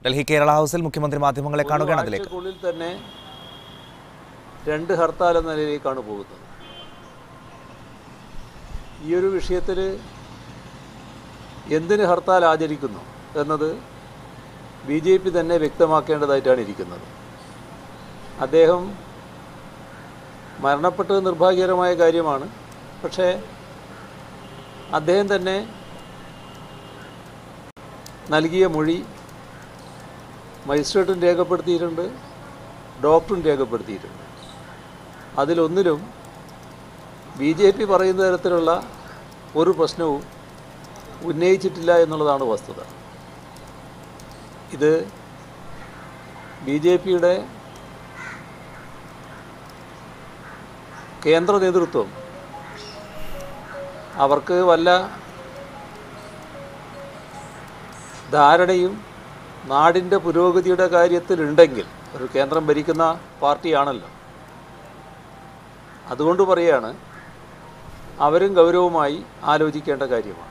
ഡൽഹി കേരള ഹൗസിൽ മുഖ്യമന്ത്രി മാധ്യമങ്ങളെ കാണുകയാണ്. അതിലേക്ക് തന്നെ 2 ഹർത്താൽ എന്ന നിലയിലേക്കാണ് പോകുന്നത്. ഈ ഒരു വിഷയത്തിൽ എന്തിന് ഹർത്താൽ ആചരിക്കുന്നു എന്നത് BJP തന്നെ വ്യക്തമാക്കേണ്ടതായിട്ടാണ് ഇരിക്കുന്നത്. അദ്ദേഹം മരണപ്പെട്ടത് നിർഭാഗ്യകരമായ കാര്യമാണ്. പക്ഷേ അദ്ദേഹം തന്നെ നൽകിയ മൊഴി മജിസ്ട്രേറ്റും രേഖപ്പെടുത്തിയിട്ടുണ്ട്, ഡോക്ടറും രേഖപ്പെടുത്തിയിട്ടുണ്ട്. അതിലൊന്നിലും BJP പറയുന്ന തരത്തിലുള്ള ഒരു പ്രശ്നവും ഉന്നയിച്ചിട്ടില്ല എന്നുള്ളതാണ് വസ്തുത. ഇത് BJPയുടെ കേന്ദ്ര നേതൃത്വം അവർക്ക് വല്ല ധാരണയും നാടിൻ്റെ പുരോഗതിയുടെ കാര്യത്തിലുണ്ടെങ്കിൽ, ഒരു കേന്ദ്രം ഭരിക്കുന്ന പാർട്ടിയാണല്ലോ, അതുകൊണ്ട് പറയുകയാണ് അവരും ഗൗരവമായി ആലോചിക്കേണ്ട കാര്യമാണ്.